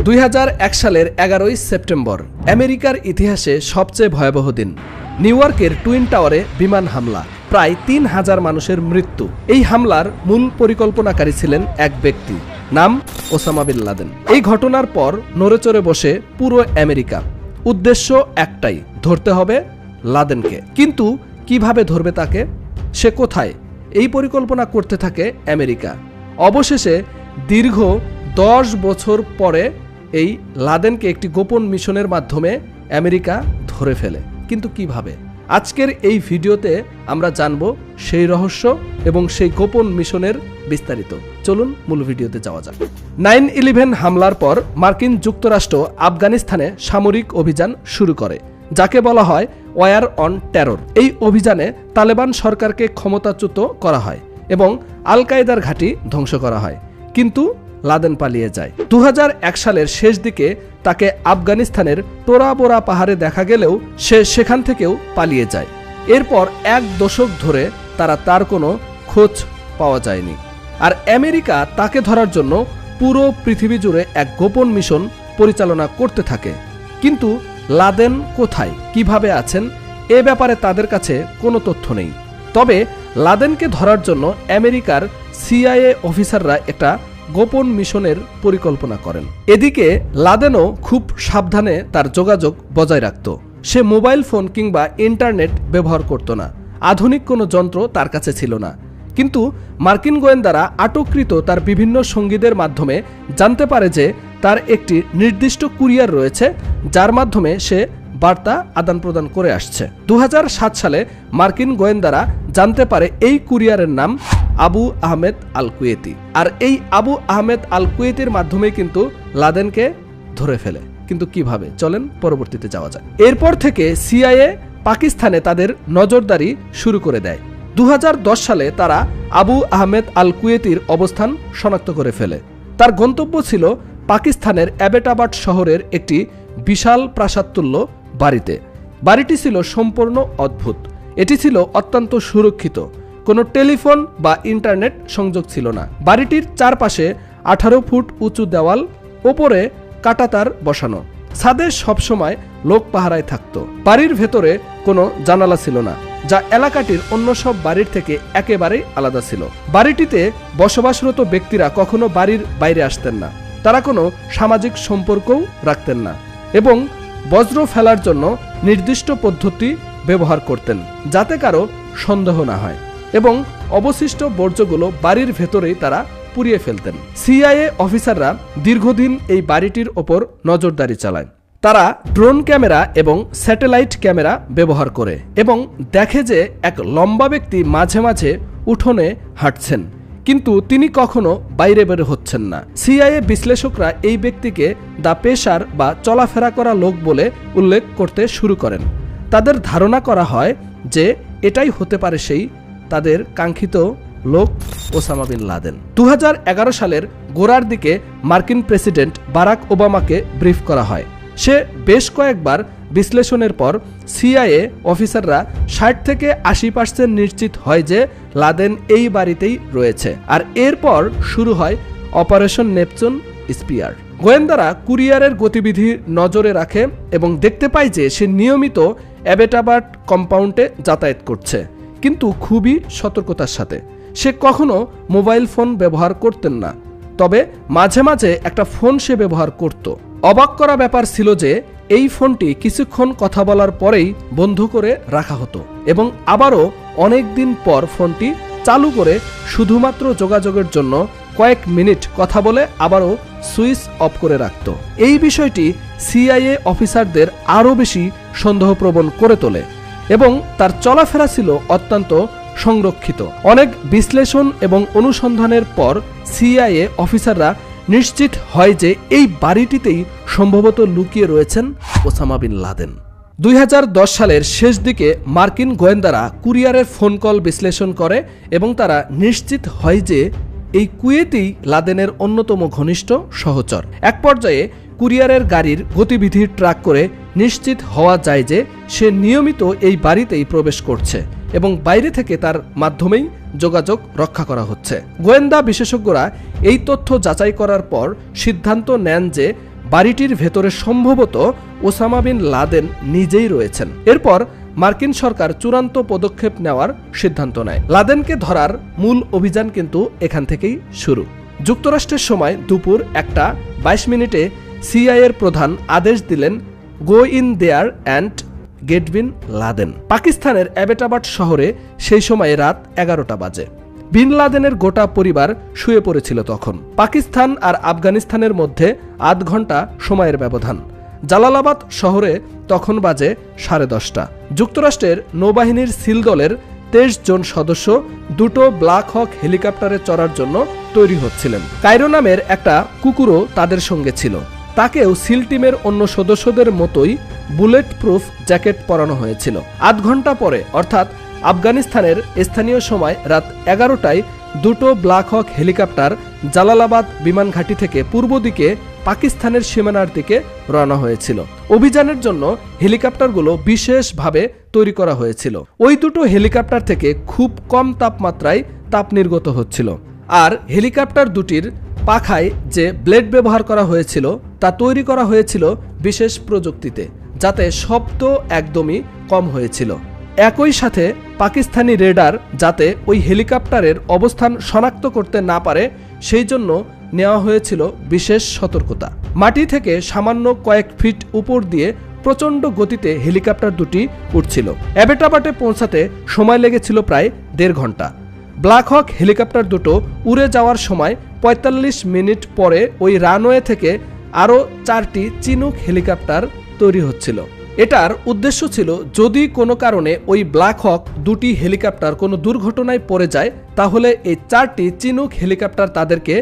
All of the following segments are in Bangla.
2001 সালের 11ই সেপ্টেম্বর আমেরিকার ইতিহাসে সবচেয়ে ভয়াবহ দিন। নিউ ইয়র্কের টুইন টাওয়ারে বিমান হামলা, প্রায় 3000 মানুষের মৃত্যু। এই হামলার মূল পরিকল্পনাকারী ছিলেন এক ব্যক্তি, নাম ওসামা বিন লাদেন। এই ঘটনার পর নড়েচড়ে বসে পুরো আমেরিকা। উদ্দেশ্য একটাই, ধরতে হবে লাদেনকে। কিন্তু কিভাবে ধরবে তাকে? সে কোথায়? এই পরিকল্পনা করতে থাকে আমেরিকা। অবশেষে দীর্ঘ 10 বছর পরে এই লাদেনকে একটি গোপন মিশনের মাধ্যমে আমেরিকা ধরে ফেলে। কিন্তু কিভাবে? আজকের এই ভিডিওতে আমরা জানব সেই রহস্য এবং সেই গোপন মিশনের বিস্তারিত। চলুন মূল ভিডিওতে যাওয়া যাক। 9/11 হামলার পর মার্কিন যুক্তরাষ্ট্র আফগানিস্তানে সামরিক অভিযান শুরু করে, যাকে বলা হয় ওয়ার অন টেরর। এই অভিযানে তালেবান সরকারকে ক্ষমতাচ্যুত করা হয় এবং আল কায়েদার ঘাঁটি ধ্বংস করা হয়। কিন্তু লাদেন পালিয়ে যায়। 2001 সালের শেষ দিকে তাকে আফগানিস্তানের টোরা বোরা পাহাড়ে দেখা গেলেও সে সেখান থেকেও পালিয়ে যায়। এরপর 1 দশক ধরে তার কোনো খোঁজ পাওয়া যায়নি। আর আমেরিকা তাকে ধরার জন্য পুরো পৃথিবী জুড়ে এক গোপন মিশন পরিচালনা করতে থাকে। কিন্তু লাদেন কোথায়, কিভাবে আছেন, এ ব্যাপারে তাদের কাছে কোনো তথ্য নেই। তবে লাদেনকে ধরার জন্য আমেরিকার CIA অফিসাররা একটা গোপন মিশনের পরিকল্পনা করেন। এদিকে লাদেনও খুব সাবধানে তার যোগাযোগ বজায় রাখত। সে মোবাইল ফোন কিংবা ইন্টারনেট ব্যবহার করত না। আধুনিক কোনো যন্ত্র তার কাছে ছিল না। কিন্তু মার্কিন গোয়েন্দারা আটককৃত তার বিভিন্ন সঙ্গীদের মাধ্যমে জানতে পারে যে তার একটি নির্দিষ্ট কুরিয়ার রয়েছে, যার মাধ্যমে সে বার্তা আদান প্রদান করে আসছে। 2007 সালে মার্কিন গোয়েন্দারা জানতে পারে এই কুরিয়ারের নাম আবু আহমেদ আল কুয়েতি। আর এই আবু আহমেদ আল কুয়েতির মাধ্যমে কিন্তু লাদেনকে ধরে ফেলে। কিন্তু কিভাবে? চলেন পরবর্তীতে যাওয়া যায়। এরপর থেকে CIA পাকিস্তানে তাদের নজরদারি শুরু করে দেয়। 2010 সালে তারা আবু আহমেদ আল কুয়েতির অবস্থান শনাক্ত করে ফেলে। তার গন্তব্য ছিল পাকিস্তানের অ্যাবেটাবাদ শহরের একটি বিশাল প্রাসাদতুল্য বাড়িতে। বাড়িটি ছিল সম্পূর্ণ অদ্ভুত। এটি ছিল অত্যন্ত সুরক্ষিত। কোনো টেলিফোন বা ইন্টারনেট সংযোগ ছিল না। বাড়িটির চারপাশে 18 ফুট উঁচু দেওয়াল, ওপরে কাঁটাতার বসানো। ছাদে সবসময় লোক পাহারায় থাকত। বাড়ির ভেতরে কোনো জানালা ছিল না, যা এলাকাটির অন্য সব বাড়ির থেকে একেবারেই আলাদা ছিল। বাড়িটিতে বসবাসরত ব্যক্তিরা কখনো বাড়ির বাইরে আসতেন না। তারা কোনো সামাজিক সম্পর্কও রাখতেন না এবং বজ্র ফেলার জন্য নির্দিষ্ট পদ্ধতি ব্যবহার করতেন, যাতে কারো সন্দেহ না হয়, এবং অবশিষ্ট বর্জ্যগুলো বাড়ির ভেতরেই তারা পুড়িয়ে ফেলতেন। CIA অফিসাররা দীর্ঘদিন এই বাড়িটির ওপর নজরদারি চালায়। তারা ড্রোন ক্যামেরা এবং স্যাটেলাইট ক্যামেরা ব্যবহার করে এবং দেখে যে এক লম্বা ব্যক্তি মাঝে মাঝে উঠোনে হাঁটছেন, কিন্তু তিনি কখনো বাইরে বের হচ্ছেন না। CIA বিশ্লেষকরা এই ব্যক্তিকে দ্য পেশার বা চলাফেরা করা লোক বলে উল্লেখ করতে শুরু করেন। তাদের ধারণা করা হয় যে এটাই হতে পারে সেই তাদের কাঙ্ক্ষিত লোক ওসামা বিন লাদেন। 2011 সালের গোড়ার দিকে মার্কিন প্রেসিডেন্ট বারাক ওবামাকে ব্রিফ করা হয়। সে বেশ কয়েকবার বিশ্লেষণের পর CIA অফিসাররা 60 থেকে 80% নিশ্চিত হয় যে লাদেন এই বাড়িতেই রয়েছে। আর এরপর শুরু হয় অপারেশন নেপচুন স্পিয়ার। গোয়েন্দারা কুরিয়ারের গতিবিধি নজরে রাখে এবং দেখতে পায় যে সে নিয়মিত অ্যাবেটাবাদ কম্পাউন্ডে যাতায়াত করছে, কিন্তু খুবই সতর্কতার সাথে। সে কখনো মোবাইল ফোন ব্যবহার করতেন না, তবে মাঝে মাঝে একটা ফোন সে ব্যবহার করত। অবাক করা ব্যাপার ছিল যে এই ফোনটি কিছুক্ষণ কথা বলার পরেই বন্ধ করে রাখা হতো এবং আবারও অনেক দিন পর ফোনটি চালু করে শুধুমাত্র যোগাযোগের জন্য কয়েক মিনিট কথা বলে আবারও সুইচ অফ করে রাখত। এই বিষয়টি CIA অফিসারদের আরও বেশি সন্দেহপ্রবণ করে তোলে এবং তার চলাফেরা ছিল অত্যন্ত সংরক্ষিত। অনেক বিশ্লেষণ এবং অনুসন্ধানের পর CIA অফিসাররা নিশ্চিত হয় যে এই বাড়িটিতেই সম্ভবত লুকিয়ে রয়েছেন ওসামা বিন লাদেন। 2010 সালের শেষ দিকে মার্কিন গোয়েন্দারা কুরিয়ারের ফোন কল বিশ্লেষণ করে এবং তারা নিশ্চিত হয় যে এই কুয়েতি লাদেনের অন্যতম ঘনিষ্ঠ সহচর। এক পর্যায়ে কুরিয়ারের গাড়ির গতিবিধি ট্র্যাক করে নিশ্চিত হওয়া যায় যে সে নিয়মিত এই বাড়িতেই প্রবেশ করছে এবং বাইরে থেকে তার মাধ্যমেই যোগাযোগ রক্ষা করা হচ্ছে। গোয়েন্দা বিশেষজ্ঞরা এই তথ্য যাচাই করার পর সিদ্ধান্ত নেন যে বাড়িটির ভেতরে সম্ভবত ওসামা বিন লাদেন নিজেই রয়েছেন। এরপর মার্কিন সরকার চূড়ান্ত পদক্ষেপ নেওয়ার সিদ্ধান্ত নেয়। লাদেনকে ধরার মূল অভিযান কিন্তু এখান থেকেই শুরু। যুক্তরাষ্ট্রের সময় দুপুর 1:22 সিআইএর প্রধান আদেশ দিলেন, go in there and get bin Laden. পাকিস্তানের অ্যাবেটাবাদ শহরে সেই সময় রাত 11টা বাজে। বিন লাদেনের গোটা পরিবার শুয়ে পড়েছিল তখন। পাকিস্তান আর আফগানিস্তানের মধ্যে আধ ঘন্টা সময়ের ব্যবধান। জালালাবাদ শহরে তখন বাজে 10:30। যুক্তরাষ্ট্রের নৌবাহিনীর সিল দলের 23 জন সদস্য দুটো ব্ল্যাক হক হেলিকপ্টারে চড়ার জন্য তৈরি হচ্ছিলেন। কায়রো নামের একটা কুকুরও তাদের সঙ্গে ছিল। তাকেও সিল টিমের অন্য সদস্যদের মতোই বুলেট প্রুফ জ্যাকেট পরানো হয়েছিল। আধ ঘন্টা পরে অর্থাৎ আফগানিস্তানের স্থানীয় সময় রাত 11টায় দুটো ব্ল্যাক হক হেলিকপ্টার জালালাবাদ বিমান ঘাঁটি থেকে পূর্ব দিকে পাকিস্তানের সীমানার দিকে রওনা হয়েছিল। অভিযানের জন্য হেলিকপ্টারগুলো বিশেষভাবে তৈরি করা হয়েছিল। ওই দুটো হেলিকপ্টার থেকে খুব কম তাপমাত্রায় তাপ নির্গত হচ্ছিল। আর হেলিকপ্টার দুটির পাখায় যে ব্লেড ব্যবহার করা হয়েছিল তা তৈরি করা হয়েছিল বিশেষ প্রযুক্তিতে, যাতে শব্দ একদমই কম হয়েছিল। একই সাথে পাকিস্তানি রেডার যাতে ওই হেলিকপ্টারের অবস্থান শনাক্ত করতে না পারে সেই জন্য নেওয়া হয়েছিল বিশেষ সতর্কতা। মাটি থেকে সামান্য কয়েক ফিট উপর দিয়ে প্রচণ্ড গতিতে হেলিকপ্টার দুটি উঠছিল। অ্যাবেটাবাদে পৌঁছাতে সময় লেগেছিল প্রায় 1.5 ঘন্টা। ব্ল্যাক হক হেলিকপ্টার দুটো উড়ে যাওয়ার সময় 45 মিনিট পরে ওই রানওয়ে থেকে আরও 4টি চিনুক হেলিকপ্টার তৈরি হচ্ছিল। এটার উদ্দেশ্য ছিল যদি কোনো কারণে ওই ব্ল্যাক হক দুটি হেলিকপ্টার কোনো দুর্ঘটনায় পড়ে যায় তাহলে এই 4টি চিনুক হেলিকপ্টার তাদেরকে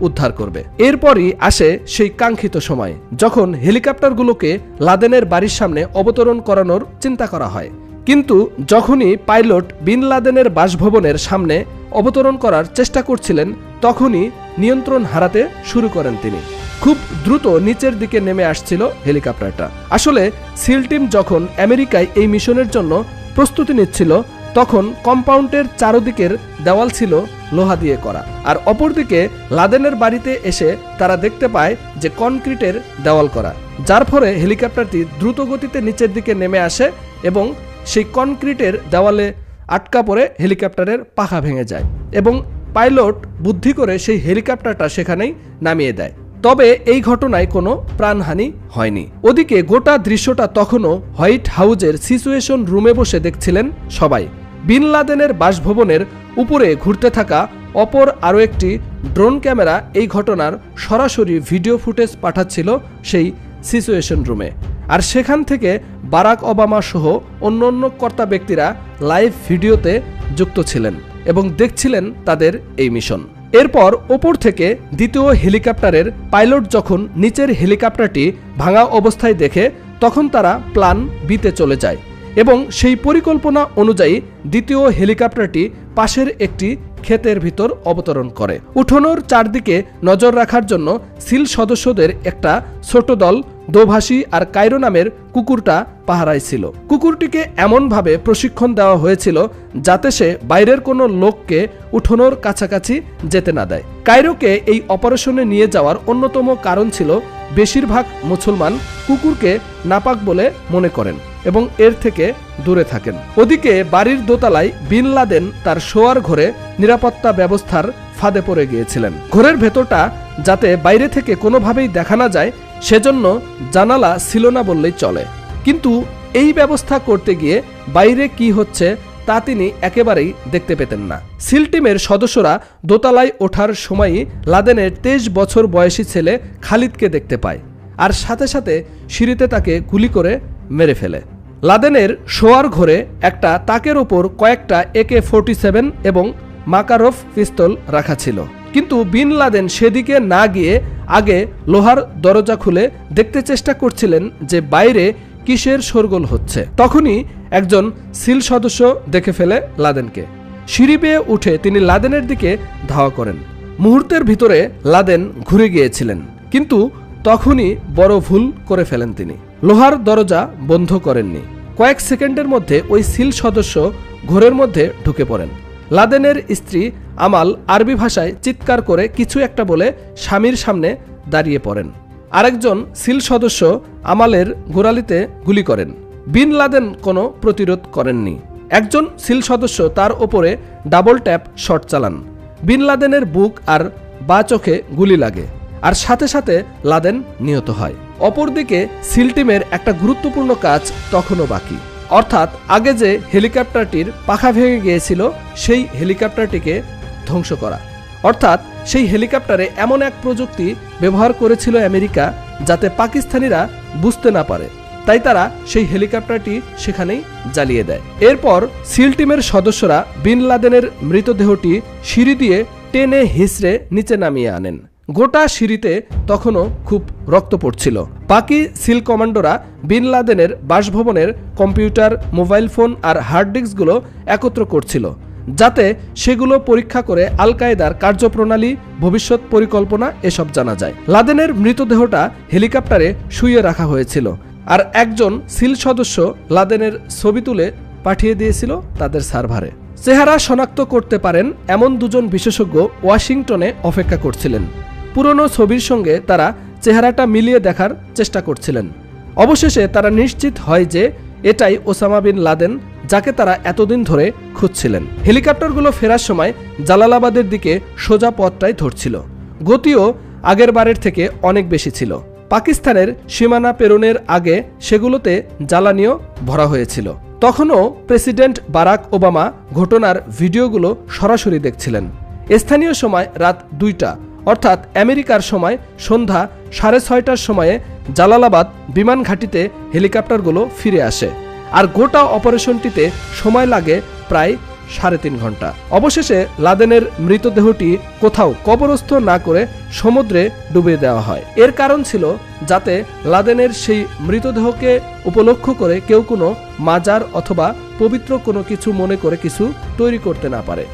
উদ্ধার করবে। এরপরই আসে সেই কাঙ্ক্ষিত সময় যখন হেলিকপ্টারগুলোকে লাদেনের বাড়ির সামনে অবতরণ করানোর চিন্তা করা হয়। কিন্তু যখনই পাইলট বিন লাদেনের বাসভবনের সামনে অবতরণ করার চেষ্টা করছিলেন তখনই নিয়ন্ত্রণ হারাতে শুরু করেন তিনি। খুব দ্রুত নিচের দিকে নেমে আসছিল হেলিকপ্টারটা। আসলে সিল টিম যখন আমেরিকায় এই মিশনের জন্য প্রস্তুতি নিচ্ছিল তখন কম্পাউন্ডের চারদিকের দেওয়াল ছিল লোহা দিয়ে করা, আর অপরদিকে লাদেনের বাড়িতে এসে তারা দেখতে পায় যে কনক্রিটের দেওয়াল করা, যার ফলে হেলিকপ্টারটি দ্রুত গতিতে নিচের দিকে নেমে আসে এবং সেই কনক্রিটের দেওয়ালে আটকা পড়ে হেলিকপ্টারের পাখা ভেঙে যায় এবং পাইলট বুদ্ধি করে সেই হেলিকপ্টারটা সেখানেই নামিয়ে দেয়। তবে এই ঘটনায় কোনো প্রাণহানি হয়নি। ওদিকে গোটা দৃশ্যটা তখনও হোয়াইট হাউজের সিচুয়েশন রুমে বসে দেখছিলেন সবাই। বিন লাদেনের বাসভবনের উপরে ঘুরতে থাকা অপর আরও একটি ড্রোন ক্যামেরা এই ঘটনার সরাসরি ভিডিও ফুটেজ পাঠাচ্ছিল সেই সিচুয়েশন রুমে, আর সেখান থেকে বারাক ওবামা সহ অন্যান্য কর্তা ব্যক্তিরা লাইভ ভিডিওতে যুক্ত ছিলেন এবং দেখছিলেন তাদের এই মিশন। এরপর ওপর থেকে দ্বিতীয় হেলিকপ্টারের পাইলট যখন নিচের হেলিকপ্টারটি ভাঙা অবস্থায় দেখে তখন তারা প্ল্যান বিতে চলে যায় এবং সেই পরিকল্পনা অনুযায়ী দ্বিতীয় হেলিকপ্টারটি পাশের একটি ক্ষেতের ভিতর অবতরণ করে। উঠোনোর চারদিকে নজর রাখার জন্য সিল সদস্যদের একটা ছোট দল দোভাষী আর কায়রো নামের কুকুরটা পাহারায় ছিল। কুকুরটিকে এমনভাবে প্রশিক্ষণ দেওয়া হয়েছিল যাতে সে বাইরের কোনো লোককে উঠোনোর কাছাকাছি যেতে না দেয়। কায়রোকে এই অপারেশনে নিয়ে যাওয়ার অন্যতম কারণ ছিল বেশিরভাগ মুসলমান কুকুরকে নাপাক বলে মনে করেন এবং এর থেকে দূরে থাকেন। ওদিকে বাড়ির দোতলায় বিন লাদেন তার শোয়ার ঘরে নিরাপত্তা ব্যবস্থার ফাঁদে পড়ে গিয়েছিলেন। ঘরের ভেতরটা যাতে বাইরে থেকে কোনোভাবেই দেখা না যায় সেজন্য জানালা ছিল না বললেই চলে। কিন্তু এই ব্যবস্থা করতে গিয়ে বাইরে কি হচ্ছে তা তিনি একেবারেই দেখতে পেতেন না। সিল টিমের সদস্যরা দোতলায় ওঠার সময়ই লাদেনের 23 বছর বয়সী ছেলে খালিদকে দেখতে পায় আর সাথে সাথে সিঁড়িতে তাকে গুলি করে মেরে ফেলে। লাদেনের শোয়ার ঘরে একটা তাকের ওপর কয়েকটা AK-47 এবং মাকারভ পিস্তল রাখা ছিল, কিন্তু বিন লাদেন সেদিকে না গিয়ে আগে লোহার দরজা খুলে দেখতে চেষ্টা করছিলেন যে বাইরে কিসের শোরগোল হচ্ছে। তখনই একজন সিল সদস্য দেখে ফেলে লাদেনকে। সিঁড়ি বেয়ে উঠে তিনি লাদেনের দিকে ধাওয়া করেন। মুহূর্তের ভিতরে লাদেন ঘুরে গিয়েছিলেন, কিন্তু তখনই বড় ভুল করে ফেলেন তিনি। লোহার দরজা বন্ধ করেননি। কয়েক সেকেন্ডের মধ্যে ওই সিল সদস্য ঘরের মধ্যে ঢুকে পড়েন। লাদেনের স্ত্রী আমাল আরবি ভাষায় চিৎকার করে কিছু একটা বলে স্বামীর সামনে দাঁড়িয়ে পড়েন। আরেকজন সিল সদস্য আমালের গোড়ালিতে গুলি করেন। বিন লাদেন কোনো প্রতিরোধ করেননি। একজন সিল সদস্য তার ওপরে ডাবল ট্যাপ শট চালান। বিন লাদেনের বুক আর বাঁ চোখে গুলি লাগে, আর সাথে সাথে লাদেন নিহত হয়। অপরদিকে সিল টিমের একটা গুরুত্বপূর্ণ কাজ তখনও বাকি, অর্থাৎ আগে যে হেলিকপ্টারটির পাখা ভেঙে গিয়েছিল সেই হেলিকপ্টারটিকে ধ্বংস করা। অর্থাৎ সেই হেলিকপ্টারে এমন এক প্রযুক্তি ব্যবহার করেছিল আমেরিকা যাতে পাকিস্তানিরা বুঝতে না পারে, তাই তারা সেই হেলিকপ্টারটি সেখানেই জ্বালিয়ে দেয়। এরপর সিল টিমের সদস্যরা বিন লাদেনের মৃতদেহটি সিঁড়ি দিয়ে টেনে হিঁচড়ে নিচে নামিয়ে আনেন। গোটা সিঁড়িতে তখনও খুব রক্ত পড়ছিল। বাকি সিল কমান্ডোরা বিন লাদেনের বাসভবনের কম্পিউটার, মোবাইল ফোন আর হার্ড ডিস্কগুলো একত্র করছিল, যাতে সেগুলো পরীক্ষা করে আল কায়েদার কার্যপ্রণালী, ভবিষ্যৎ পরিকল্পনা এসব জানা যায়। লাদেনের মৃতদেহটা হেলিকপ্টারে শুইয়ে রাখা হয়েছিল, আর একজন সিল সদস্য লাদেনের ছবি তুলে পাঠিয়ে দিয়েছিল তাদের সার্ভারে। চেহারা শনাক্ত করতে পারেন এমন দুজন বিশেষজ্ঞ ওয়াশিংটনে অপেক্ষা করছিলেন। পুরনো ছবির সঙ্গে তারা চেহারাটা মিলিয়ে দেখার চেষ্টা করছিলেন। অবশেষে তারা নিশ্চিত হয় যে এটাই ওসামা বিন লাদেন, যাকে তারা এতদিন ধরে খুঁজছিলেন। হেলিকপ্টারগুলো ফেরার সময় জালালাবাদের দিকে সোজা পথটাই ধরছিল। গতিও আগের বারের থেকে অনেক বেশি ছিল। পাকিস্তানের সীমানা পেরোনের আগে সেগুলোতে জ্বালানিও ভরা হয়েছিল। তখনও প্রেসিডেন্ট বারাক ওবামা ঘটনার ভিডিওগুলো সরাসরি দেখছিলেন। স্থানীয় সময় রাত 2টা, অর্থাৎ আমেরিকার সময় সন্ধ্যা 6:30টার সময়ে জালালাবাদ বিমান ঘাঁটিতে হেলিকপ্টারগুলো ফিরে আসে, আর গোটা অপারেশনটিতে সময় লাগে প্রায় 3.5 ঘন্টা। অবশেষে লাদেনের মৃতদেহটি কোথাও কবরস্থ না করে সমুদ্রে ডুবিয়ে দেওয়া হয়। এর কারণ ছিল যাতে লাদেনের সেই মৃতদেহকে উপলক্ষ করে কেউ কোনো মাজার অথবা পবিত্র কোনো কিছু মনে করে কিছু তৈরি করতে না পারে,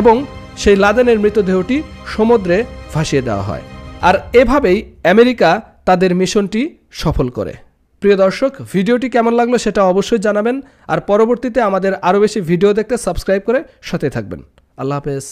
এবং সেই লাদেনের মৃতদেহটি সমুদ্রে ভাসিয়ে দেওয়া হয়। আর এভাবেই আমেরিকা তাদের মিশনটি সফল করে। প্রিয় দর্শক, ভিডিওটি কেমন লাগলো সেটা অবশ্যই জানাবেন, আর পরবর্তীতে আমাদের আরও বেশি ভিডিও দেখতে সাবস্ক্রাইব করে সাথে থাকবেন। আল্লাহ হাফেজ।